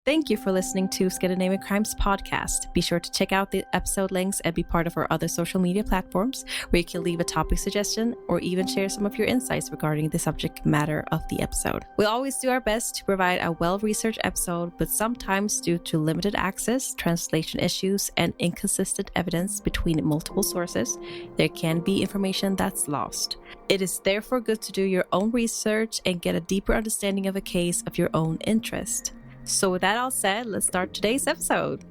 Thank you for listening to Scandinavian Crimes Podcast. Be sure to check out the episode links and be part of our other social media platforms where you can leave a topic suggestion or even share some of your insights regarding the subject matter of the episode. We always do our best to provide a well-researched episode, but sometimes due to limited access, translation issues, and inconsistent evidence between multiple sources, there can be information that's lost. It is therefore good to do your own research and get a deeper understanding of a case of your own interest. So with that all said, let's start today's episode.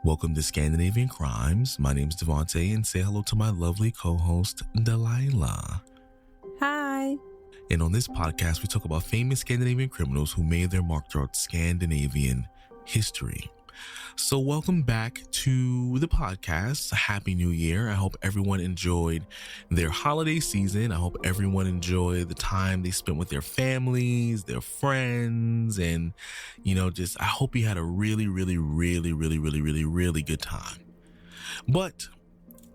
Welcome to Scandinavian Crimes. My name is Devante, and say hello to my lovely co-host, Delila. Hi. And on this podcast, we talk about famous Scandinavian criminals who made their mark throughout Scandinavian history. So welcome back to the podcast. Happy New Year. I hope everyone enjoyed their holiday season. I hope everyone enjoyed the time they spent with their families, their friends, and, I hope you had a really good time. But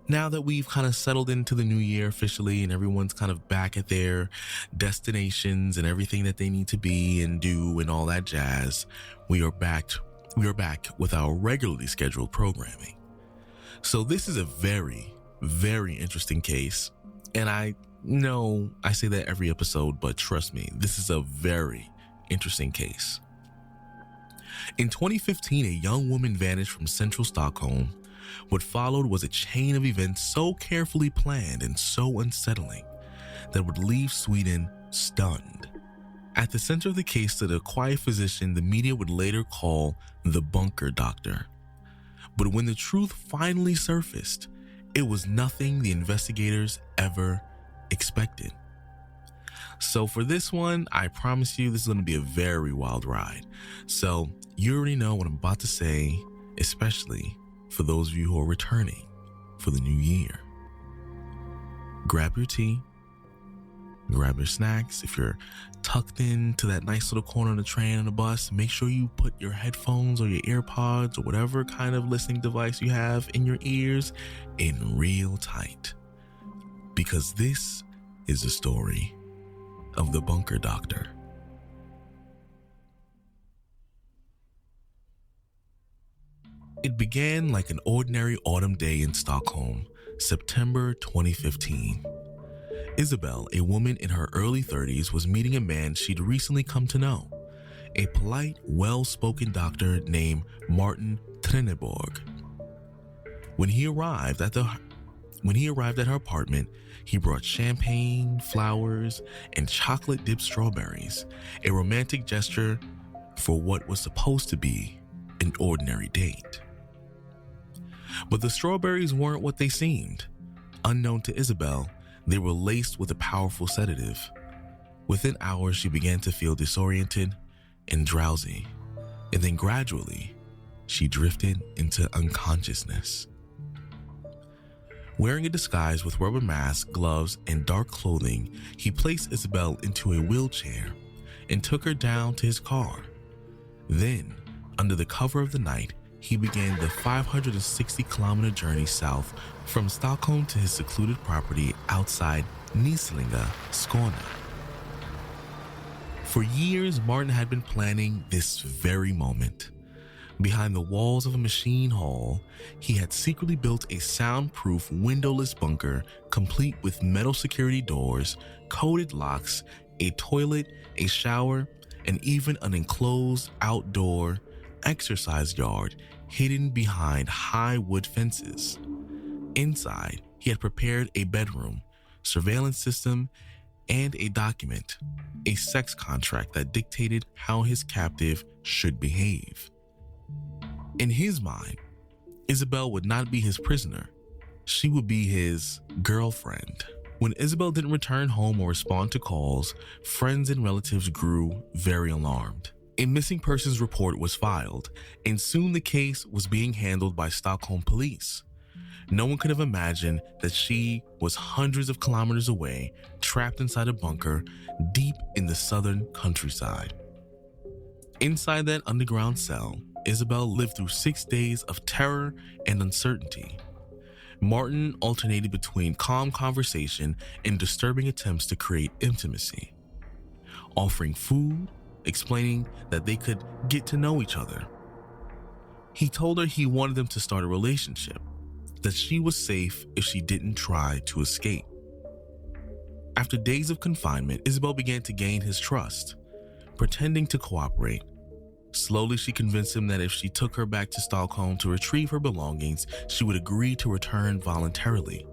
now that we've kind of settled into the new year officially and everyone's kind of back at their destinations and everything that they need to be and do and all that jazz, we are back with our regularly scheduled programming. So this is a very, very interesting case. And I know I say that every episode, but trust me, this is a very interesting case. In 2015, a young woman vanished from central Stockholm. What followed was a chain of events so carefully planned and so unsettling that would leave Sweden stunned. At the center of the case stood a quiet physician the media would later call the Bunker Doctor. But when the truth finally surfaced, it was nothing the investigators ever expected. So for this one, I promise you this is going to be a very wild ride. So you already know what I'm about to say, especially for those of you who are returning for the new year. Grab your tea. Grab your snacks. If you're tucked into that nice little corner of the train and the bus, make sure you put your headphones or your earpods or whatever kind of listening device you have in your ears in real tight. Because this is the story of the Bunker Doctor. It began like an ordinary autumn day in Stockholm, September 2015. Isabel, a woman in her early 30s, was meeting a man she'd recently come to know, a polite, well-spoken doctor named Martin Trenneborg. When he arrived at her apartment, he brought champagne, flowers, and chocolate-dipped strawberries, a romantic gesture for what was supposed to be an ordinary date. But the strawberries weren't what they seemed. Unknown to Isabel, they were laced with a powerful sedative. Within hours, she began to feel disoriented and drowsy, and then gradually, she drifted into unconsciousness. Wearing a disguise with rubber mask, gloves, and dark clothing, he placed Isabel into a wheelchair and took her down to his car. Then, under the cover of the night, he began the 560-kilometer journey south from Stockholm to his secluded property outside Näslinga, Skåne. For years, Martin had been planning this very moment. Behind the walls of a machine hall, he had secretly built a soundproof, windowless bunker complete with metal security doors, coded locks, a toilet, a shower, and even an enclosed outdoor exercise yard hidden behind high wood fences. Inside, he had prepared a bedroom, surveillance system, and a document, a sex contract that dictated how his captive should behave. In his mind, Isabel would not be his prisoner. She would be his girlfriend. When Isabel didn't return home or respond to calls, friends and relatives grew very alarmed. A missing persons report was filed, and soon the case was being handled by Stockholm police. No one could have imagined that she was hundreds of kilometers away, trapped inside a bunker deep in the southern countryside. Inside that underground cell, Isabel lived through 6 days of terror and uncertainty. Martin alternated between calm conversation and disturbing attempts to create intimacy, offering food, explaining that they could get to know each other. He told her he wanted them to start a relationship, that she was safe if she didn't try to escape. After days of confinement, Isabel began to gain his trust, pretending to cooperate. Slowly, she convinced him that if she took her back to Stockholm to retrieve her belongings, she would agree to return voluntarily.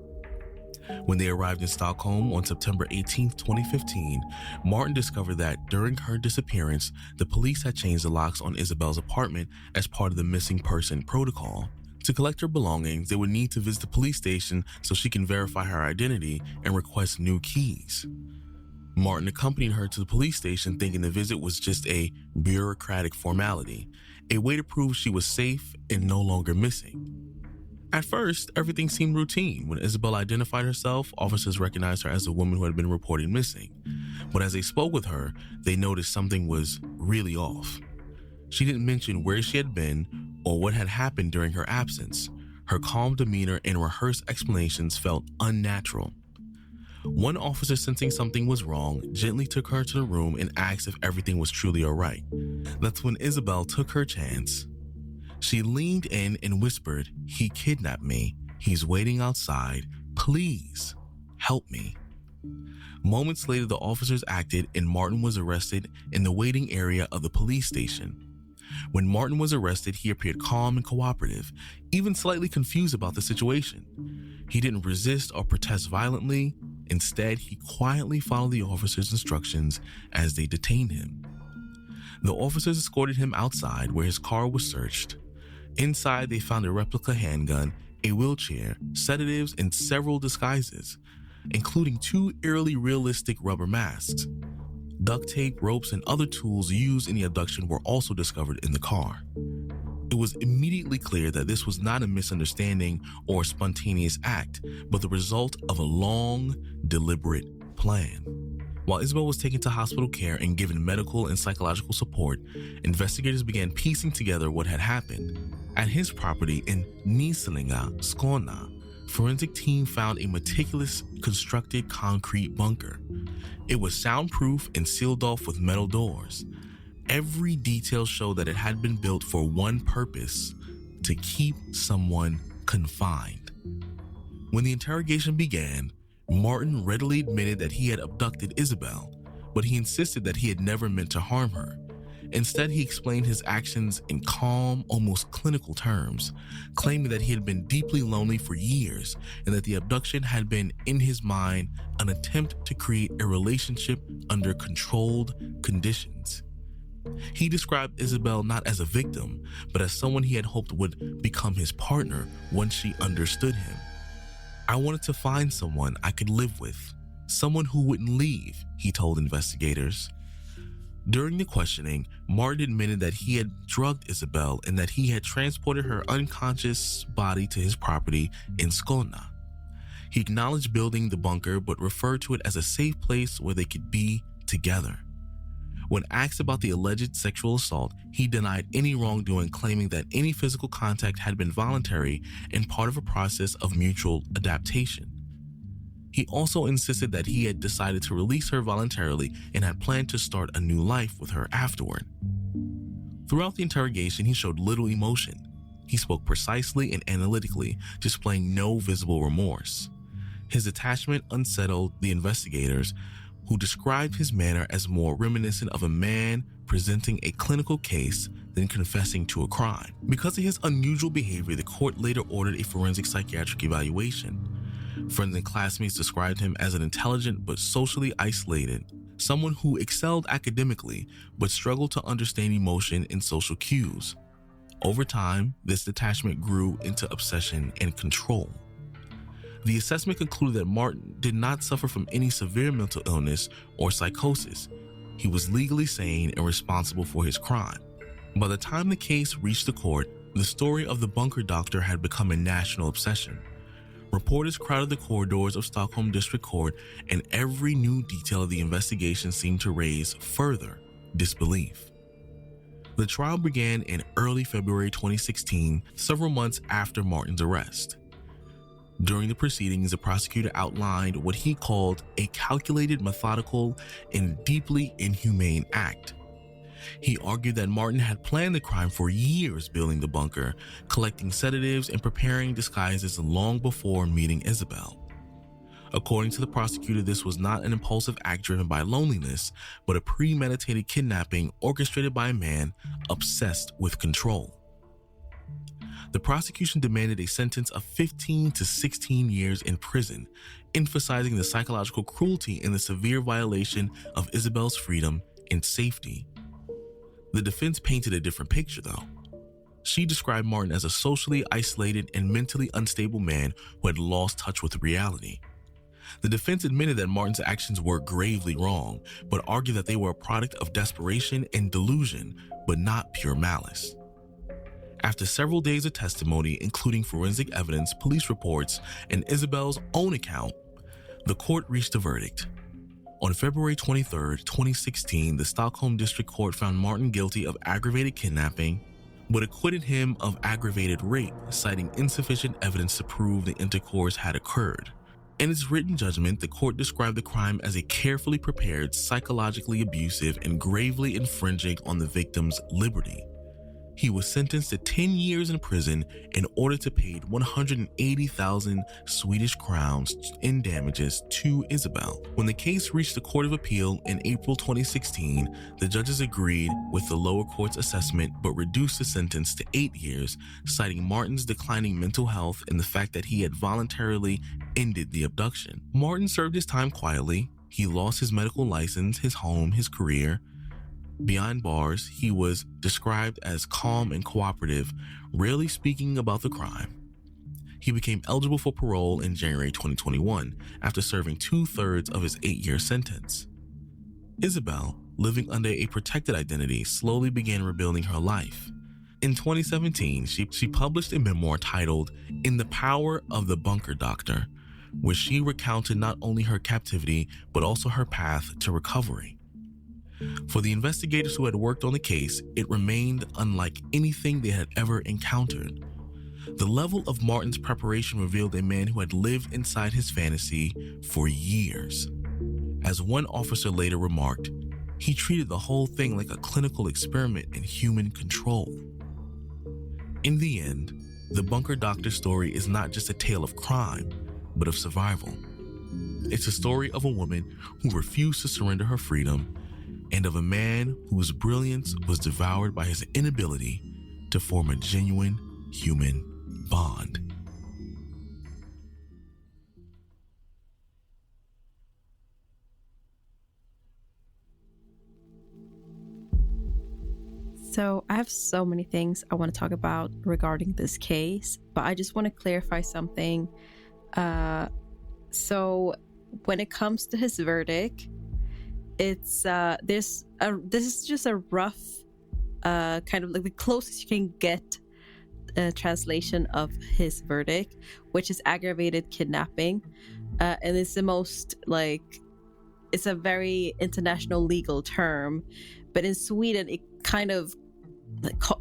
When they arrived in Stockholm on September 18, 2015, Martin discovered that during her disappearance, the police had changed the locks on Isabel's apartment as part of the missing person protocol. To collect her belongings, they would need to visit the police station so she can verify her identity and request new keys. Martin accompanied her to the police station thinking the visit was just a bureaucratic formality, a way to prove she was safe and no longer missing. At first, everything seemed routine. When Isabel identified herself, officers recognized her as the woman who had been reported missing. But as they spoke with her, they noticed something was really off. She didn't mention where she had been or what had happened during her absence. Her calm demeanor and rehearsed explanations felt unnatural. One officer, sensing something was wrong, gently took her to the room and asked if everything was truly all right. That's when Isabel took her chance. She leaned in and whispered, "He kidnapped me. He's waiting outside. Please, help me." Moments later, the officers acted and Martin was arrested in the waiting area of the police station. When Martin was arrested, he appeared calm and cooperative, even slightly confused about the situation. He didn't resist or protest violently. Instead, he quietly followed the officers' instructions as they detained him. The officers escorted him outside where his car was searched. Inside, they found a replica handgun, a wheelchair, sedatives, and several disguises, including 2 eerily realistic rubber masks. Duct tape, ropes, and other tools used in the abduction were also discovered in the car. It was immediately clear that this was not a misunderstanding or a spontaneous act, but the result of a long, deliberate plan. While Isabel was taken to hospital care and given medical and psychological support, investigators began piecing together what had happened. At his property in Nislinga, Skåne, forensic team found a meticulous constructed concrete bunker. It was soundproof and sealed off with metal doors. Every detail showed that it had been built for one purpose: to keep someone confined. When the interrogation began, Martin readily admitted that he had abducted Isabel, but he insisted that he had never meant to harm her. Instead, he explained his actions in calm, almost clinical terms, claiming that he had been deeply lonely for years and that the abduction had been, in his mind, an attempt to create a relationship under controlled conditions. He described Isabel not as a victim, but as someone he had hoped would become his partner once she understood him. "I wanted to find someone I could live with, someone who wouldn't leave," he told investigators. During the questioning, Martin admitted that he had drugged Isabel and that he had transported her unconscious body to his property in Skåne. He acknowledged building the bunker, but referred to it as a safe place where they could be together. When asked about the alleged sexual assault, he denied any wrongdoing, claiming that any physical contact had been voluntary and part of a process of mutual adaptation. He also insisted that he had decided to release her voluntarily and had planned to start a new life with her afterward. Throughout the interrogation, he showed little emotion. He spoke precisely and analytically, displaying no visible remorse. His attachment unsettled the investigators, who described his manner as more reminiscent of a man presenting a clinical case than confessing to a crime. Because of his unusual behavior, the court later ordered a forensic psychiatric evaluation. Friends and classmates described him as an intelligent but socially isolated, someone who excelled academically but struggled to understand emotion and social cues. Over time, this detachment grew into obsession and control. The assessment concluded that Martin did not suffer from any severe mental illness or psychosis. He was legally sane and responsible for his crime. By the time the case reached the court, the story of the bunker doctor had become a national obsession. Reporters crowded the corridors of Stockholm District Court, and every new detail of the investigation seemed to raise further disbelief. The trial began in early February 2016, several months after Martin's arrest. During the proceedings, the prosecutor outlined what he called a calculated, methodical, and deeply inhumane act. He argued that Martin had planned the crime for years, building the bunker, collecting sedatives, and preparing disguises long before meeting Isabel. According to the prosecutor, this was not an impulsive act driven by loneliness, but a premeditated kidnapping orchestrated by a man obsessed with control. The prosecution demanded a sentence of 15 to 16 years in prison, emphasizing the psychological cruelty and the severe violation of Isabel's freedom and safety. The defense painted a different picture, though. She described Martin as a socially isolated and mentally unstable man who had lost touch with reality. The defense admitted that Martin's actions were gravely wrong, but argued that they were a product of desperation and delusion, but not pure malice. After several days of testimony, including forensic evidence, police reports, and Isabel's own account, the court reached a verdict. On February 23, 2016, the Stockholm District Court found Martin guilty of aggravated kidnapping, but acquitted him of aggravated rape, citing insufficient evidence to prove the intercourse had occurred. In its written judgment, the court described the crime as a carefully prepared, psychologically abusive, and gravely infringing on the victim's liberty. He was sentenced to 10 years in prison in order to pay 180,000 Swedish crowns in damages to Isabel. When the case reached the Court of Appeal in April 2016, the judges agreed with the lower court's assessment but reduced the sentence to 8 years, citing Martin's declining mental health and the fact that he had voluntarily ended the abduction. Martin served his time quietly. He lost his medical license, his home, his career. Behind bars, he was described as calm and cooperative, rarely speaking about the crime. He became eligible for parole in January 2021 after serving 2/3 of his 8-year sentence. Isabel, living under a protected identity, slowly began rebuilding her life. In 2017, she published a memoir titled In the Power of the Bunker Doctor, where she recounted not only her captivity, but also her path to recovery. For the investigators who had worked on the case, it remained unlike anything they had ever encountered. The level of Martin's preparation revealed a man who had lived inside his fantasy for years. As one officer later remarked, he treated the whole thing like a clinical experiment in human control. In the end, the Bunker Doctor story is not just a tale of crime, but of survival. It's a story of a woman who refused to surrender her freedom, and of a man whose brilliance was devoured by his inability to form a genuine human bond. So I have so many things I want to talk about regarding this case, but I just want to clarify something. So when it comes to his verdict, it's this is just a rough kind of like the closest you can get translation of his verdict, which is aggravated kidnapping, and it's the most like it's a very international legal term, but in Sweden it kind of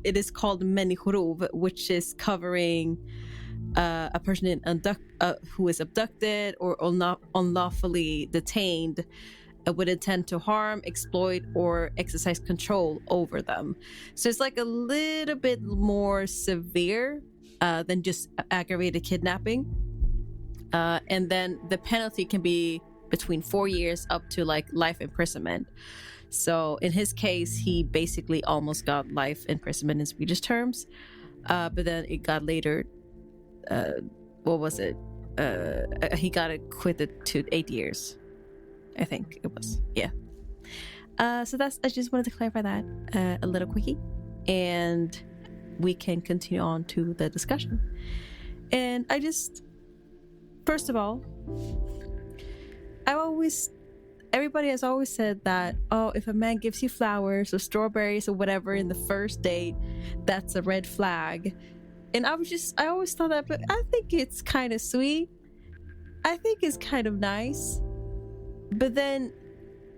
it is called människorov, which is covering a person who is abducted or unlawfully detained with intent to harm, exploit, or exercise control over them. So it's like a little bit more severe than just aggravated kidnapping. And then the penalty can be between 4 years up to like life imprisonment. So in his case, he basically almost got life imprisonment in Swedish terms, but then it got later. What was it? He got acquitted to 8 years. I think it was, yeah. So I just wanted to clarify that a little quickie, and we can continue on to the discussion. And first of all, everybody has always said that, oh, if a man gives you flowers or strawberries or whatever in the first date, that's a red flag. And I always thought that, but I think it's kind of sweet. I think it's kind of nice. But then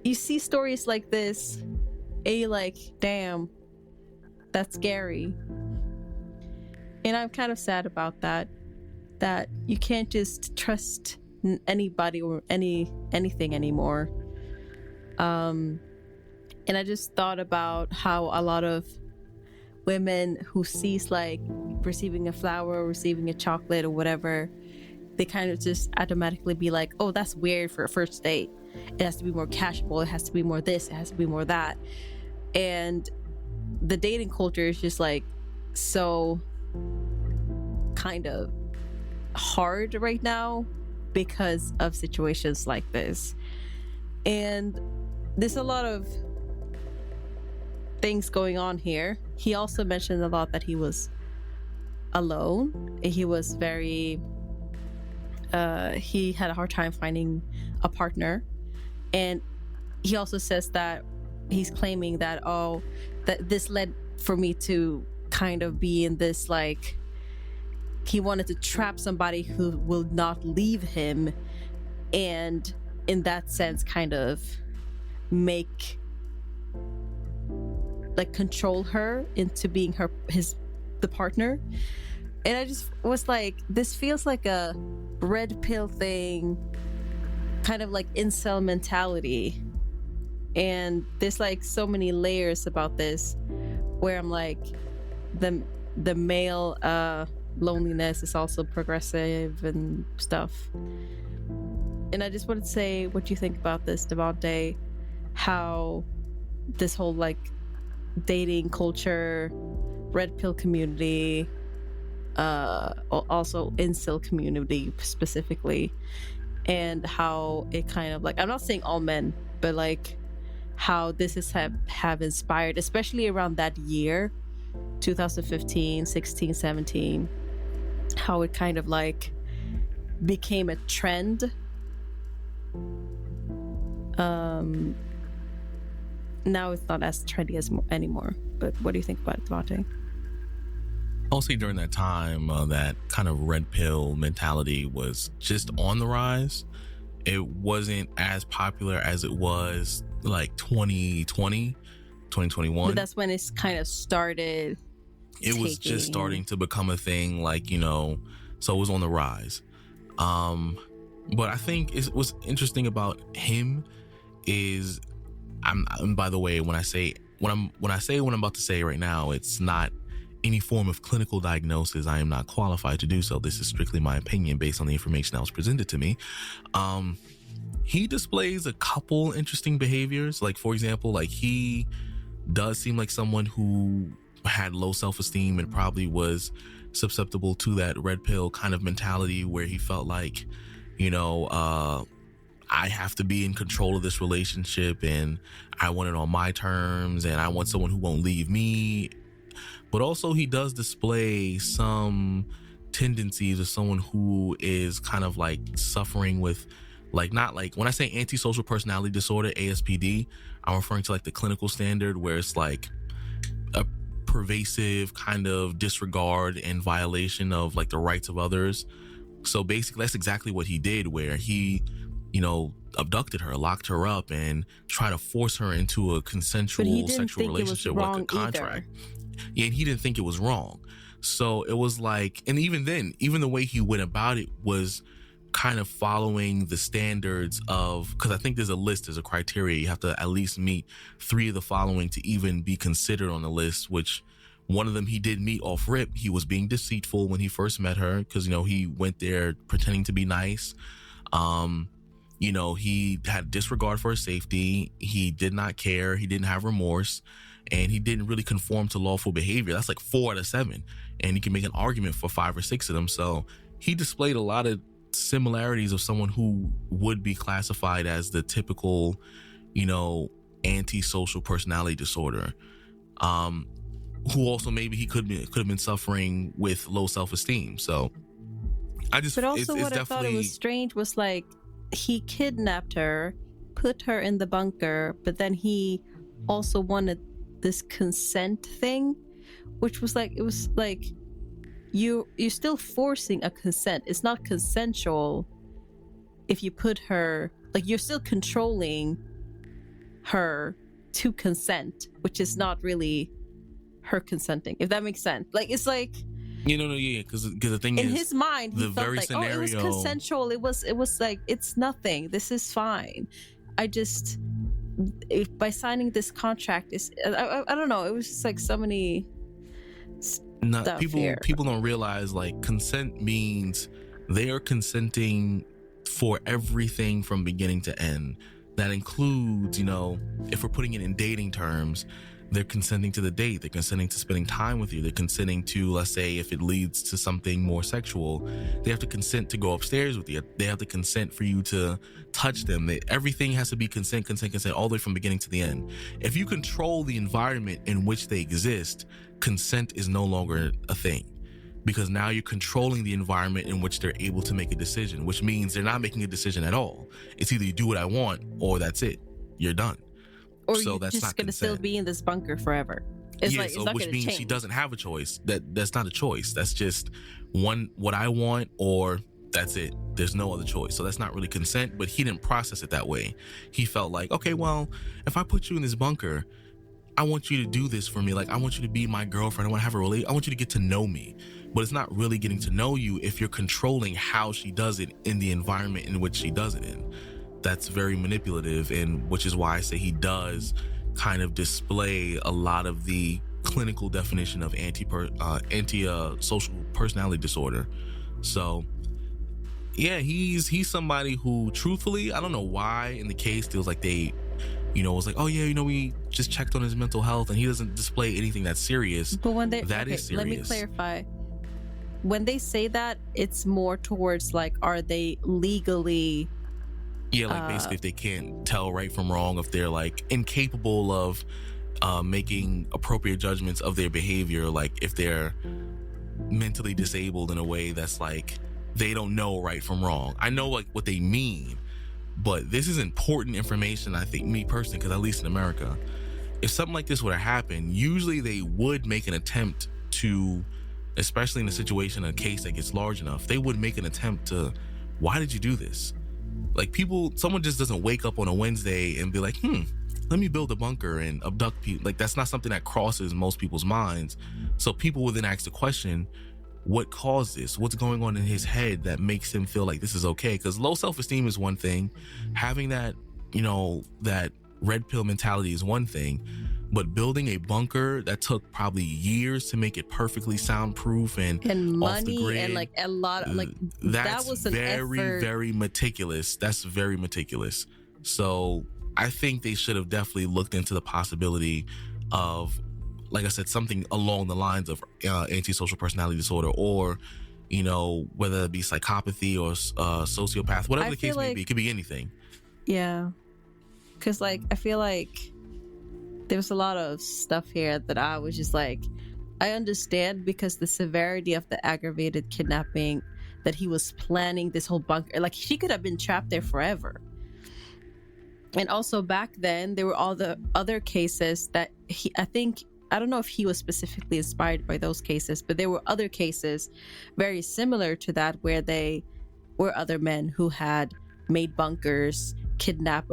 you see stories like this and you're like, damn, that's scary. And I'm kind of sad about that. that you can't just trust anybody or anything anymore. And I just thought about how a lot of women who sees like receiving a flower or receiving a chocolate or whatever, they kind of just automatically be like, oh, that's weird for a first date. It has to be more casual. It has to be more this. It has to be more that. And the dating culture is just like so kind of hard right now because of situations like this. And there's a lot of things going on here. He also mentioned a lot that he was alone. He was very he had a hard time finding a partner. And he also says that he's claiming that that this led for me to kind of be in this, like, he wanted to trap somebody who will not leave him, and in that sense kind of make, like, control her into being the partner. And I just was like, this feels like a red pill thing, kind of like incel mentality. And there's like so many layers about this, where I'm like, the male loneliness is also progressive and stuff. And I just wanted to say what you think about this, Devante, how this whole like dating culture, red pill community, also incel community specifically, and how it kind of like, I'm not saying all men, but like how this is have inspired, especially around that year 2015, 16, 17, how it kind of like became a trend. Now it's not as trendy anymore. But what do you think about it, Devante? I'll say during that time, that kind of red pill mentality was just on the rise. It wasn't as popular as it was like 2020, 2021. But that's when it's kind of started. It was just starting to become a thing, like, you know, so it was on the rise. But I think what's interesting about him is, I'm by the way, when I say what I'm about to say right now, it's not any form of clinical diagnosis. I am not qualified to do so. This is strictly my opinion based on the information that was presented to me. He displays a couple interesting behaviors. Like, for example, like, he does seem like someone who had low self-esteem and probably was susceptible to that red pill kind of mentality, where he felt like, you know, I have to be in control of this relationship and I want it on my terms and I want someone who won't leave me. But also he does display some tendencies of someone who is kind of like suffering with, like, not like, when I say antisocial personality disorder, ASPD, I'm referring to like the clinical standard, where it's like a pervasive kind of disregard and violation of like the rights of others. So basically that's exactly what he did, where he, you know, abducted her, locked her up, and tried to force her into a consensual sexual relationship with a contract. Yeah, and he didn't think it was wrong. So it was like, and even then, even the way he went about it was kind of following the standards of, because I think there's a criteria. You have to at least meet 3 of the following to even be considered on the list, which one of them he did meet off rip. He was being deceitful when he first met her, because, you know, he went there pretending to be nice. You know, he had disregard for her safety. He did not care. He didn't have remorse. And he didn't really conform to lawful behavior. That's like 4 out of 7. And you can make an argument for 5 or 6 of them. So he displayed a lot of similarities of someone who would be classified as the typical, you know, antisocial personality disorder. Who also maybe he could have been suffering with low self-esteem. So I just, but also it's what I thought it was strange was, like, he kidnapped her, put her in the bunker, but then he also wanted this consent thing, which was like, it was like, you're still forcing a consent. It's not consensual if you put her, like, you're still controlling her to consent, which is not really her consenting, if that makes sense. Like, it's like, Yeah, because the thing in is, his mind, he the felt very like, oh, it was scenario- consensual. It was like, it's nothing. This is fine. By signing this contract, I don't know. It was just like so many stuff here. People don't realize, like, consent means they are consenting for everything from beginning to end. That includes, if we're putting it in dating terms, they're consenting to the date, they're consenting to spending time with you, they're consenting to, let's say, if it leads to something more sexual, they have to consent to go upstairs with you, they have to consent for you to touch them. Everything has to be consent all the way from beginning to the end. If you control the environment in which they exist, consent is no longer a thing, because now you're controlling the environment in which they're able to make a decision, which means they're not making a decision at all. It's either you do what I want or that's it, you're done. Or so you're that's just not going to still be in this bunker forever. It's like, it's not which gonna means change. she doesn't have a choice. That's not a choice. That's just what I want, or that's it. There's no other choice. So that's not really consent, but he didn't process it that way. He felt like, okay, well, if I put you in this bunker, I want you to do this for me. Like, I want you to be my girlfriend. I want to have a relationship. I want you to get to know me. But it's not really getting to know you if you're controlling how she does it in the environment in which she does it in. That's very manipulative, and which is why I say he does kind of display a lot of the clinical definition of anti-social personality disorder. So yeah, he's somebody who, truthfully, I don't know why in the case it was like they, was like, oh yeah, we just checked on his mental health and he doesn't display anything that's serious. But when is serious. Let me clarify. When they say that, it's more towards like, are they legally... Yeah, like basically if they can't tell right from wrong, if they're like incapable of making appropriate judgments of their behavior, like if they're mentally disabled in a way that's like they don't know right from wrong. I know like what they mean, but this is important information, I think, me personally, because at least in America, if something like this were to happen, usually they would make an attempt to, especially in a situation, a case that gets large enough, they would make an attempt to, why did you do this? Like someone just doesn't wake up on a Wednesday and be like, let me build a bunker and abduct people. Like, that's not something that crosses most people's minds. So people will then ask the question, what caused this? What's going on in his head that makes him feel like this is okay? Because low self-esteem is one thing. Having that, that red pill mentality is one thing. But building a bunker that took probably years to make it perfectly soundproof and money off the grid, and like a lot of, like, that's that was an very, effort. very meticulous. That's very meticulous. So I think they should have definitely looked into the possibility of, like I said, something along the lines of antisocial personality disorder, or, whether it be psychopathy or sociopath, whatever the case may be. It could be anything. Yeah. Because, like, I feel like there was a lot of stuff here that I was just like, I understand, because the severity of the aggravated kidnapping, that he was planning this whole bunker, like, she could have been trapped there forever. And also back then, there were all the other cases that I don't know if he was specifically inspired by those cases, but there were other cases very similar to that, where they were other men who had made bunkers, kidnapped,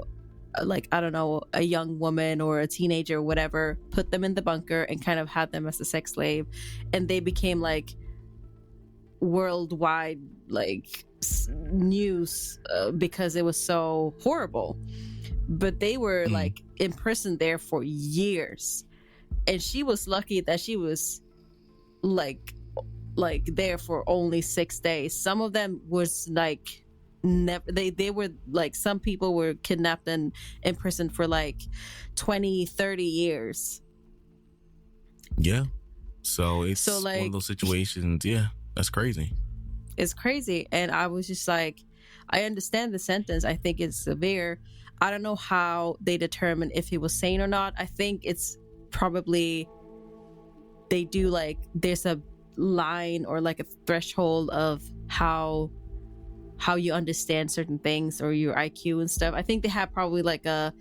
like, I don't know, a young woman or a teenager or whatever, put them in the bunker and kind of had them as a sex slave, and they became like worldwide like news because it was so horrible. But they were like imprisoned there for years, and she was lucky that she was like there for only 6 days. Some of them was like never, they were like, some people were kidnapped and imprisoned for like 20-30 years. Yeah, so it's like, one of those situations. Yeah, that's crazy. It's crazy. And I was just like, I understand the sentence. I think it's severe. I don't know how they determine if he was sane or not. I think it's probably, they do like, there's a line or like a threshold of how you understand certain things, or your IQ and stuff. I think they have probably like a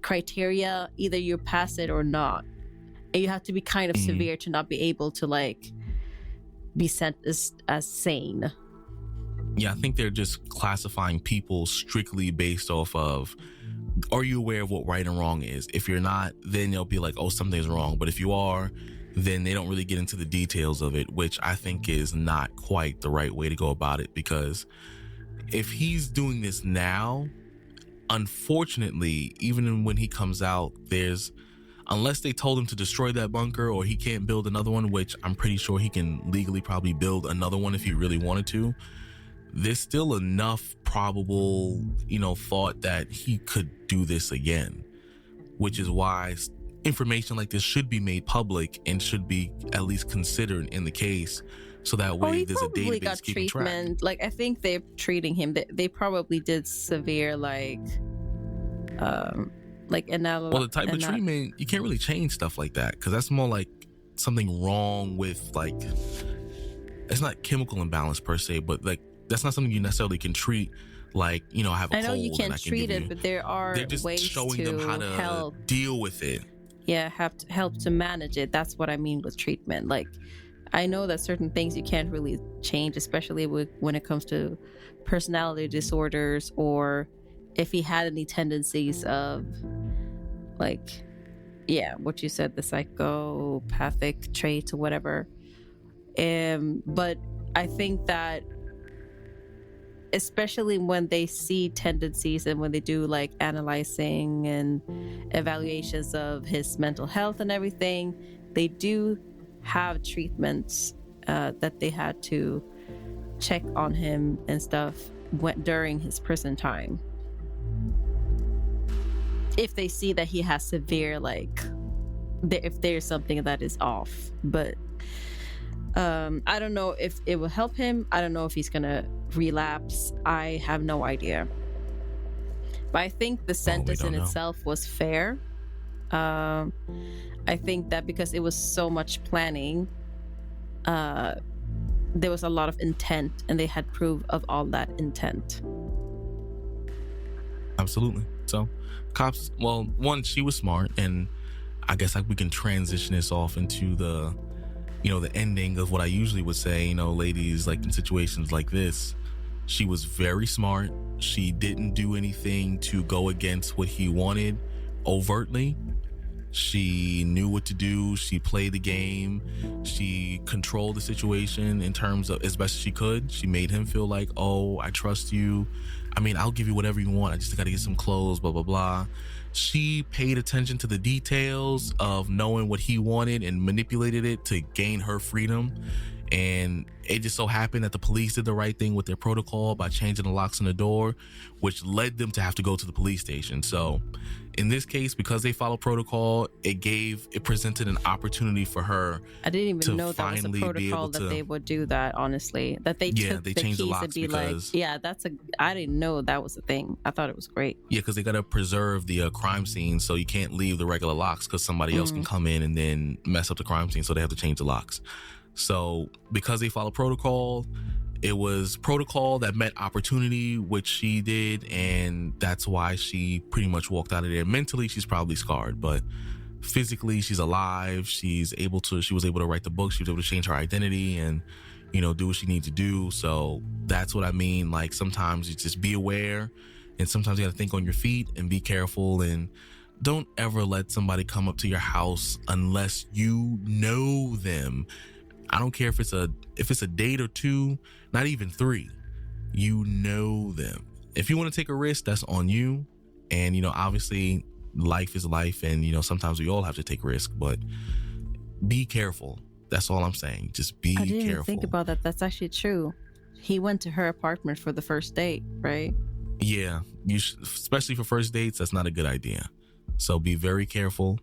criteria, either you pass it or not, and you have to be kind of severe to not be able to like be sent as sane. Yeah, I think they're just classifying people strictly based off of, are you aware of what right and wrong is? If you're not, then they'll be like, oh, something's wrong. But if you are, then they don't really get into the details of it, which I think is not quite the right way to go about it. Because if he's doing this now, unfortunately, even when he comes out, unless they told him to destroy that bunker or he can't build another one, which I'm pretty sure he can legally probably build another one if he really wanted to, there's still enough probable, thought that he could do this again, which is why information like this should be made public and should be at least considered in the case, so that way there's a database got keeping treatment. track. Like, I think they're treating him. They probably did severe Well, the type of treatment, you can't really change stuff like that, because that's more like something wrong with, like, it's not chemical imbalance per se, but like that's not something you necessarily can treat. Like, I have a cold. I know you can't and I can treat give it, but there are they're just ways showing to them how to help. deal with it. Yeah, help to manage it. That's what I mean with treatment. Like, I know that certain things you can't really change, especially when it comes to personality disorders, or if he had any tendencies of, like, what you said, the psychopathic traits or whatever. But I think that especially when they see tendencies and when they do like analyzing and evaluations of his mental health and everything, they do have treatments that they had to check on him and stuff during his prison time. If they see that he has severe, if there's something that is off. But I don't know if it will help him. I don't know if he's gonna relapse. I have no idea. But I think the sentence in itself was fair. I think that because it was so much planning, there was a lot of intent, and they had proof of all that intent. Absolutely. So cops, well, one, she was smart, and I guess we can transition this off into the ending of what I usually would say, ladies, like in situations like this. She was very smart. She didn't do anything to go against what he wanted overtly. She knew what to do. She played the game. She controlled the situation in terms of as best as she could. She made him feel like, oh, I trust you. I mean, I'll give you whatever you want. I just got to get some clothes, blah, blah, blah. She paid attention to the details of knowing what he wanted and manipulated it to gain her freedom. And it just so happened that the police did the right thing with their protocol by changing the locks on the door, which led them to have to go to the police station. So in this case, because they followed protocol, it presented an opportunity for her. I didn't even know that was a protocol that they would do that, honestly. That they took the keys and be because, like, I didn't know that was a thing. I thought it was great. Yeah, because they got to preserve the crime scene, so you can't leave the regular locks because somebody else can come in and then mess up the crime scene, so they have to change the locks. So because they follow protocol, it was protocol that met opportunity, which she did, and that's why she pretty much walked out of there. Mentally, she's probably scarred, but physically, she's alive. She was able to write the book. She was able to change her identity and, do what she needs to do. So that's what I mean. Like, sometimes you just be aware, and sometimes you got to think on your feet and be careful, and don't ever let somebody come up to your house unless you know them. I don't care if it's a date or two, not even 3, you know them. If you want to take a risk, that's on you. And, obviously life is life, and, sometimes we all have to take risk, but be careful. That's all I'm saying. Just be careful. I didn't even think about that. That's actually true. He went to her apartment for the first date, right? Yeah. Especially for first dates, that's not a good idea. So be very careful.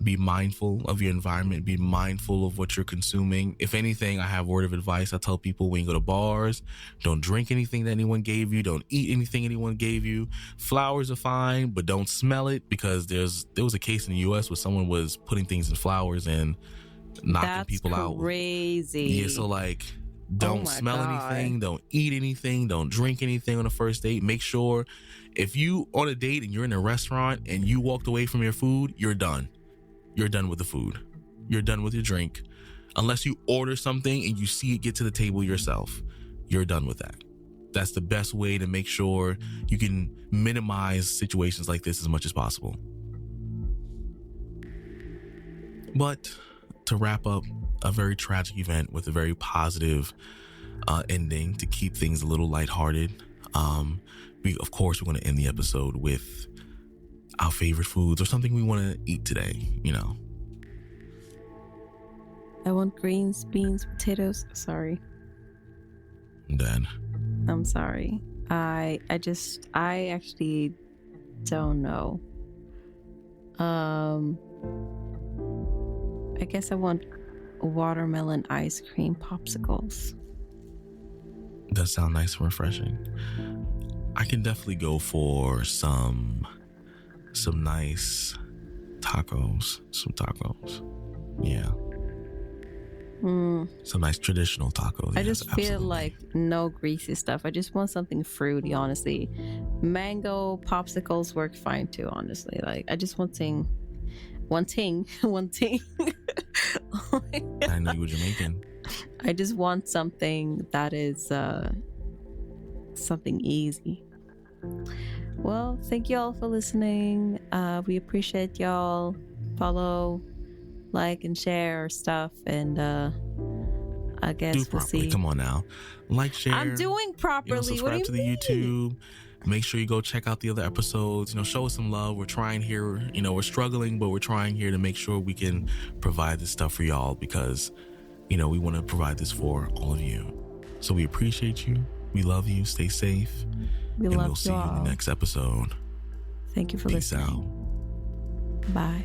Be mindful of your environment. Be mindful of what you're consuming. If anything, I have a word of advice. I tell people when you go to bars, don't drink anything that anyone gave you. Don't eat anything anyone gave you. Flowers are fine, but don't smell it, because there was a case in the U.S. where someone was putting things in flowers and knocking people out. That's crazy. Yeah, so don't smell anything. Don't eat anything. Don't drink anything on a first date. Make sure if you on a date and you're in a restaurant and you walked away from your food, you're done. You're done with the food. You're done with your drink. Unless you order something and you see it get to the table yourself, you're done with that. That's the best way to make sure you can minimize situations like this as much as possible. But to wrap up a very tragic event with a very positive ending to keep things a little lighthearted. Of course, we're going to end the episode with our favorite foods or something we want to eat today, you know. I want greens, beans, potatoes. Sorry. Dad. I'm sorry. I actually don't know. I guess I want watermelon ice cream popsicles. That sound nice and refreshing. I can definitely go for some nice tacos. Some tacos. Yeah. Some nice traditional tacos. I just feel like no greasy stuff. I just want something fruity, honestly. Mango popsicles work fine too, honestly. Like, I just want one thing. I know you were Jamaican. I just want something that is something easy. Well, thank you all for listening. We appreciate y'all. Follow, like, and share our stuff, and I guess we'll see. Come on now, like, share. I'm doing properly. Subscribe what do you to the mean? YouTube. Make sure you go check out the other episodes. Show us some love. We're trying here. We're struggling, but we're trying here to make sure we can provide this stuff for y'all because, we want to provide this for all of you. So we appreciate you. We love you. Stay safe. We'll see you in the next episode. Thank you for listening. Peace out. Bye.